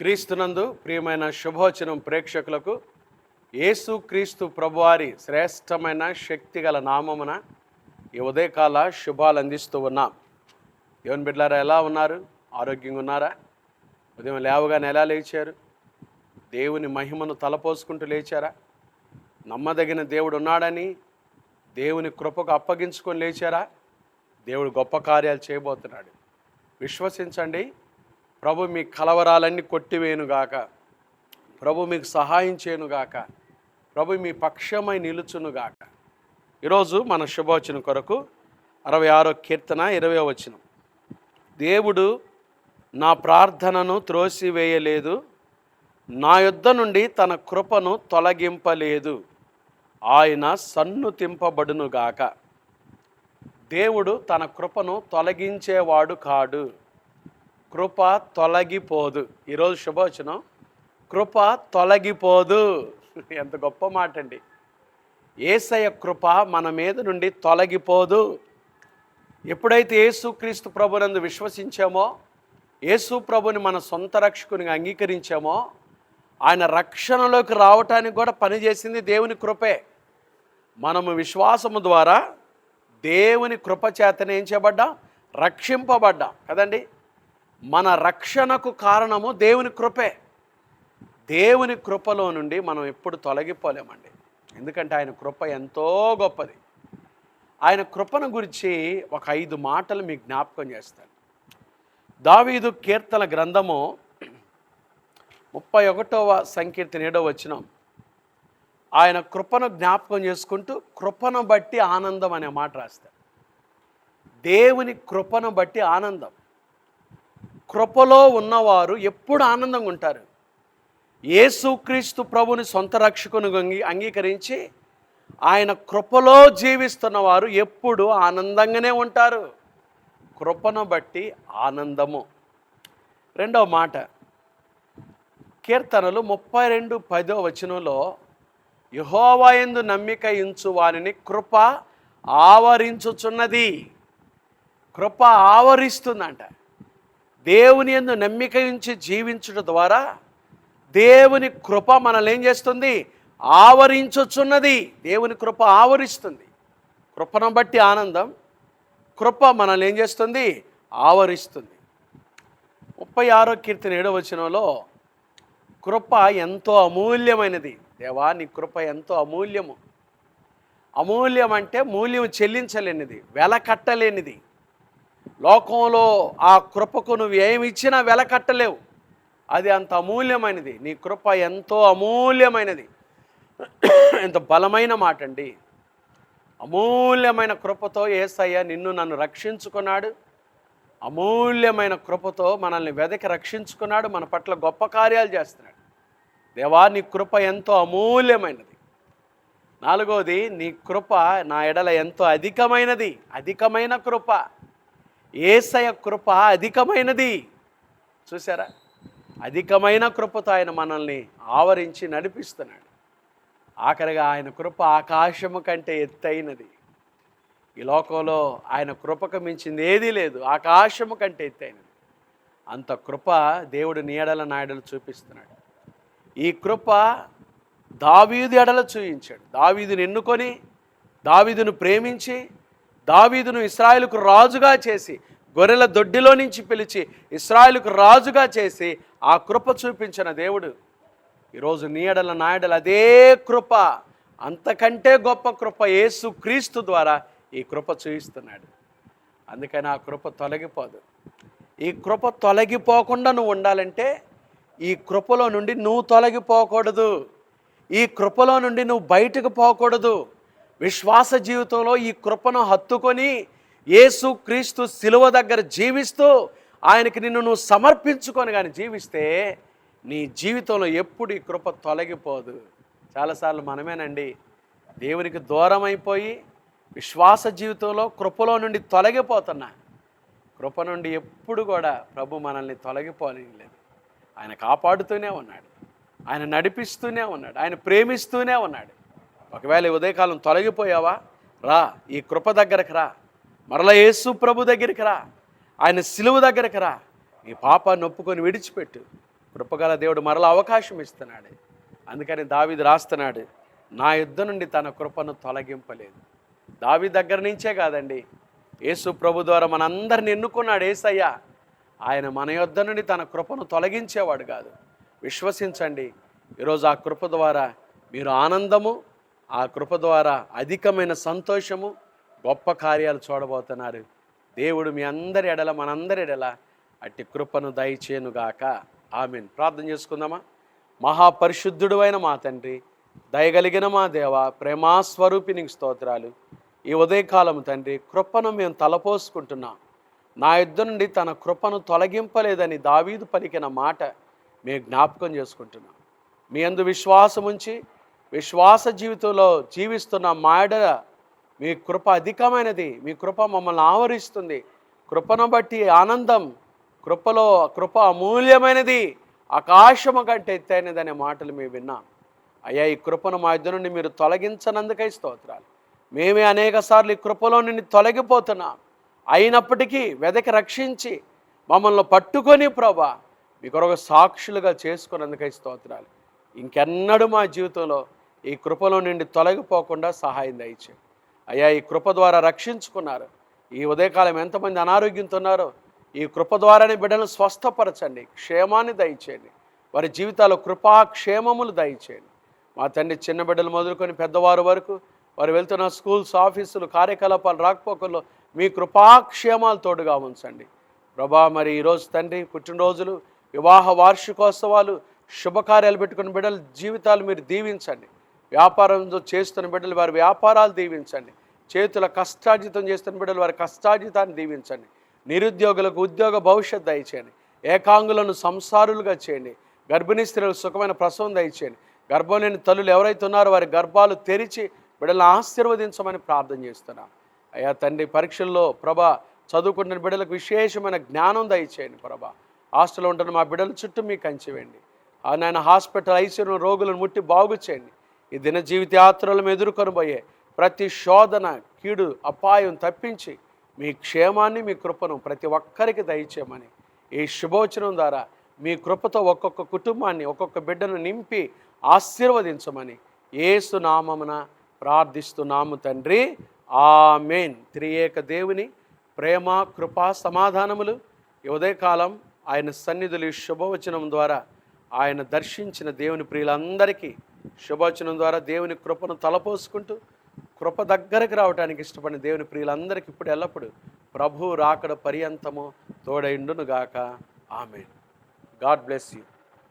క్రీస్తునందు ప్రియమైన శుభవచనం ప్రేక్షకులకు యేసు క్రీస్తు ప్రభువారి శ్రేష్టమైన శక్తిగల నామమున ఈ ఉదయకాల శుభాలు అందిస్తూ ఉన్నాం. దేవుని బిడ్డలారా, ఎలా ఉన్నారు? ఆరోగ్యంగా ఉన్నారా? ఉదయం లేవగానే ఎలా లేచారు? దేవుని మహిమను తలపోసుకుంటూ లేచారా? నమ్మదగిన దేవుడు ఉన్నాడని దేవుని కృపకు అప్పగించుకొని లేచారా? దేవుడు గొప్ప కార్యాలు చేయబోతున్నాడు. విశ్వసించండి. ప్రభు మీ కలవరాలన్నీ కొట్టివేయునుగాక. ప్రభు మీకు సహాయం చేయనుగాక. ప్రభు మీ పక్షమై నిలుచునుగాక. ఈరోజు మన శుభవచనం కొరకు 66వ కీర్తన 20వ వచనం. దేవుడు నా ప్రార్థనను త్రోసివేయలేదు, నా యొద్ద నుండి తన కృపను తొలగింపలేదు, ఆయన సన్నుతింపబడునుగాక. దేవుడు తన కృపను తొలగించేవాడు కాడు. కృప తొలగిపోదు. ఈరోజు శుభవచనం, కృప తొలగిపోదు. ఎంత గొప్ప మాట అండి. యేసయ్య కృప మన మీద నుండి తొలగిపోదు. ఎప్పుడైతే యేసుక్రీస్తు ప్రభునందు విశ్వసించామో, యేసు ప్రభుని మన సొంత రక్షకునిగా అంగీకరించామో, ఆయన రక్షణలోకి రావటానికి కూడా పనిచేసింది దేవుని కృపే. మనము విశ్వాసము ద్వారా దేవుని కృప చేతనే ఏం చేయబడ్డాం? రక్షింపబడ్డాం కదండి. మన రక్షణకు కారణము దేవుని కృపే. దేవుని కృపలో నుండి మనం ఎప్పుడు తొలగిపోలేమండి. ఎందుకంటే ఆయన కృప ఎంతో గొప్పది. ఆయన కృపను గురించి ఒక 5 మాటలు మీకు జ్ఞాపకం చేస్తాను. దావీదు కీర్తన గ్రంథము 31వ సంకీర్తన 7వ వచనం. ఆయన కృపను జ్ఞాపకం చేసుకుంటూ కృపను బట్టి ఆనందం అనే మాట రాస్తాడు. దేవుని కృపను బట్టి ఆనందం. కృపలో ఉన్నవారు ఎప్పుడు ఆనందంగా ఉంటారు. యేసుక్రీస్తు ప్రభుని సొంత రక్షకుని అంగీకరించి ఆయన కృపలో జీవిస్తున్న వారు ఎప్పుడు ఆనందంగానే ఉంటారు. కృపను బట్టి ఆనందము. రెండవ మాట, కీర్తనలు 32:10వ వచనంలో, యెహోవా యందు నమ్మిక ఉంచు వారిని కృప ఆవరించుచున్నది. కృప ఆవరిస్తుందంట. దేవుని యందు నమ్మిక ఉంచి జీవించడం ద్వారా దేవుని కృప మనల్ని ఏం చేస్తుంది? ఆవరించుచున్నది. దేవుని కృప ఆవరిస్తుంది. కృపను బట్టి ఆనందం. కృప మనల్ని ఏం చేస్తుంది? ఆవరిస్తుంది. 36వ కీర్తన 7వ వచనంలో, కృప ఎంతో అమూల్యమైనది. దేవా, నీ కృప ఎంతో అమూల్యము. అమూల్యం అంటే మూల్యం చెల్లించలేనిది, వెల కట్టలేనిది. లోకంలో ఆ కృపకు నువ్వు ఏమి ఇచ్చినా వెల కట్టలేవు. అది అంత అమూల్యమైనది. నీ కృప ఎంతో అమూల్యమైనది. ఎంత బలమైన మాట అండి. అమూల్యమైన కృపతో యేసయ్య నిన్ను నన్ను రక్షించుకున్నాడు. అమూల్యమైన కృపతో మనల్ని వెదకి రక్షించుకున్నాడు. మన పట్ల గొప్ప కార్యాలు చేస్తున్నాడు. దేవా, నీ కృప ఎంతో అమూల్యమైనది. 4వది, నీ కృప నా ఎడల ఎంతో అధికమైనది. అధికమైన కృప. యేసయ్య కృప అధికమైనది. చూసారా? అధికమైన కృపతో ఆయన మనల్ని ఆవరించి నడిపిస్తున్నాడు. ఆఖరిగా ఆయన కృప ఆకాశము కంటే ఎత్తైనది. ఈ లోకంలో ఆయన కృపకు మించింది ఏదీ లేదు. ఆకాశము కంటే ఎత్తైనది. అంత కృప దేవుడు నీ ఎడల నా ఎడల చూపిస్తున్నాడు. ఈ కృప దావీదు ఎడల చూయించాడు. దావీదును ఎన్నుకొని, దావీదును ప్రేమించి, దావీదును ఇశ్రాయేలుకు రాజుగా చేసి, గొర్రెల దొడ్డిలో నుంచి పిలిచి ఇశ్రాయేలుకు రాజుగా చేసి ఆ కృప చూపించిన దేవుడు ఈరోజు నీ ఎడల నా ఎడల అదే కృప, అంతకంటే గొప్ప కృప యేసు క్రీస్తు ద్వారా ఈ కృప చూపిస్తున్నాడు. అందుకని ఆ కృప తొలగిపోదు. ఈ కృప తొలగిపోకుండా నువ్వు ఉండాలంటే ఈ కృపలో నుండి నువ్వు తొలగిపోకూడదు. ఈ కృపలో నుండి నువ్వు బయటకు పోకూడదు. విశ్వాస జీవితంలో ఈ కృపను హత్తుకొని యేసు క్రీస్తు శిలువ దగ్గర జీవిస్తూ ఆయనకి నిన్ను నువ్వు సమర్పించుకొని కానీ జీవిస్తే నీ జీవితంలో ఎప్పుడు ఈ కృప తొలగిపోదు. చాలాసార్లు మనమేనండి దేవునికి దూరం అయిపోయి విశ్వాస జీవితంలో కృపలో నుండి తొలగిపోతున్నా. కృప నుండి ఎప్పుడు కూడా ప్రభు మనల్ని తొలగిపోలేదు. ఆయన కాపాడుతూనే ఉన్నాడు. ఆయన నడిపిస్తూనే ఉన్నాడు. ఆయన ప్రేమిస్తూనే ఉన్నాడు. ఒకవేళ ఈ ఉదయకాలం తొలగిపోయావా? రా, ఈ కృప దగ్గరకు రా. మరలా యేసు ప్రభు దగ్గరికి రా. ఆయన సిలువ దగ్గరికి రా. నీ పాపాన్ని ఒప్పుకొని విడిచిపెట్టు. కృపగల దేవుడు మరలా అవకాశం ఇస్తున్నాడు. అందుకని దావీదు రాస్తున్నాడు, నా యుద్ధ నుండి తన కృపను తొలగింపలేదు. దావీదు దగ్గర నుంచే కాదండి, యేసు ప్రభు ద్వారా మనందరిని ఎన్నుకున్నాడు యేసయ్య. ఆయన మన యుద్ధ నుండి తన కృపను తొలగించేవాడు కాదు. విశ్వసించండి, ఈరోజు ఆ కృప ద్వారా మీరు ఆనందము, ఆ కృప ద్వారా అధికమైన సంతోషము, గొప్ప కార్యాలు చూడబోతున్నారు. దేవుడు మీ అందరి ఎడల, మనందరి ఎడల అట్టి కృపను దయచేయునుగాక. ఆమేన్. ప్రార్థన చేసుకుందామా? మహాపరిశుద్ధుడు అయిన మా తండ్రి, దయగలిగిన మా దేవ, ప్రేమాస్వరూపి నీకు స్తోత్రాలు. ఈ ఉదయకాలం తండ్రి, కృపను మేము తలపోసుకుంటున్నాం. నా యుద్ధ నుండి తన కృపను తొలగింపలేదని దావీదు పలికిన మాట మేము జ్ఞాపకం చేసుకుంటున్నాం. మీ యందు విశ్వాసం ఉంచి విశ్వాస జీవితంలో జీవిస్తున్న మాడ మీ కృప అధికమైనది. మీ కృప మమ్మల్ని ఆవరిస్తుంది. కృపను బట్టి ఆనందం, కృప అమూల్యమైనది, ఆకాశము కంటే ఎత్తైనదనే మాటలు మేము విన్నాం. అయ్యా, ఈ కృపను మా యుద్ధ నుండి మీరు తొలగించనందుకై స్తోత్రాలు. మేమే అనేక సార్లు ఈ కృపలో నుండి తొలగిపోతున్నాం. అయినప్పటికీ వెదకి రక్షించి మమ్మల్ని పట్టుకొని ప్రభా మీ కొరకు సాక్షులుగా చేసుకున్నందుకై స్తోత్రాలు. ఇంకెన్నడూ మా జీవితంలో ఈ కృపలో నుండి తొలగిపోకుండా సహాయం దయచేయండి. అయ్యా, ఈ కృప ద్వారా రక్షించుకున్నారు. ఈ ఉదయకాలం ఎంతమంది అనారోగ్యంతో ఉన్నారో ఈ కృప ద్వారానే బిడ్డలను స్వస్థపరచండి, క్షేమాన్ని దయచేయండి. వారి జీవితాల్లో కృపాక్షేమములు దయచేయండి. మా తండ్రి, చిన్న బిడ్డలు మొదలుకొని పెద్దవారు వరకు వారు వెళ్తున్న స్కూల్స్, ఆఫీసులు, కార్యకలాపాలు, రాకపోకల్లో మీ కృపాక్షేమాలు తోడుగా ఉంచండి ప్రభా. మరి ఈరోజు తండ్రి పుట్టినరోజులు, వివాహ వార్షికోత్సవాలు, శుభకార్యాలు పెట్టుకున్న బిడ్డల జీవితాలు మీరు దీవించండి. వ్యాపారం చేస్తున్న బిడ్డలు వారి వ్యాపారాలు దీవించండి. చేతుల కష్టార్జితం చేస్తున్న బిడ్డలు వారి కష్టార్జితాన్ని దీవించండి. నిరుద్యోగులకు ఉద్యోగ భవిష్యత్తు దయచేయండి. ఏకాంగులను సంసారులుగా చేయండి. గర్భిణీ స్త్రీలకు సుఖమైన ప్రసవం దయచేయండి. గర్భం లేని తల్లులు ఎవరైతే ఉన్నారో వారి గర్భాలు తెరిచి బిడ్డలను ఆశీర్వదించమని ప్రార్థన చేస్తున్నాం. అయ్యా తండ్రి, పరీక్షల్లో ప్రభా చదువుకుంటున్న బిడ్డలకు విశేషమైన జ్ఞానం దయచేయండి ప్రభా. హాస్టల్లో ఉంటున్న మా బిడ్డల చుట్టూ మీకు కంచివేయండి. నాయన హాస్పిటల్ ఐసీయూలో రోగులను ముట్టి బాగు చేయండి. ఈ దిన జీవిత యాత్రలను ఎదుర్కొని పోయే ప్రతి శోధన, కీడు, అపాయం తప్పించి మీ క్షేమాన్ని, మీ కృపను ప్రతి ఒక్కరికి దయచేయమని ఈ శుభవచనం ద్వారా మీ కృపతో ఒక్కొక్క కుటుంబాన్ని, ఒక్కొక్క బిడ్డను నింపి ఆశీర్వదించమని యేసు నామమున ప్రార్థిస్తున్నాము తండ్రి. ఆమేన్. త్రియేక దేవుని ప్రేమ, కృప, సమాధానములు ఈ ఉదయకాలం ఆయన సన్నిధులు ఈ శుభవచనం ద్వారా ఆయన దర్శించిన దేవుని ప్రియులందరికీ శుభవచనం ద్వారా దేవుని కృపను తలపోసుకుంటూ కృప దగ్గరకు రావడానికి ఇష్టపడిన దేవుని ప్రియులందరికీ ఇప్పుడు ఎల్లప్పుడు ప్రభు రాకడ పర్యంతము తోడైండునుగాక. ఆమేన్. God bless you.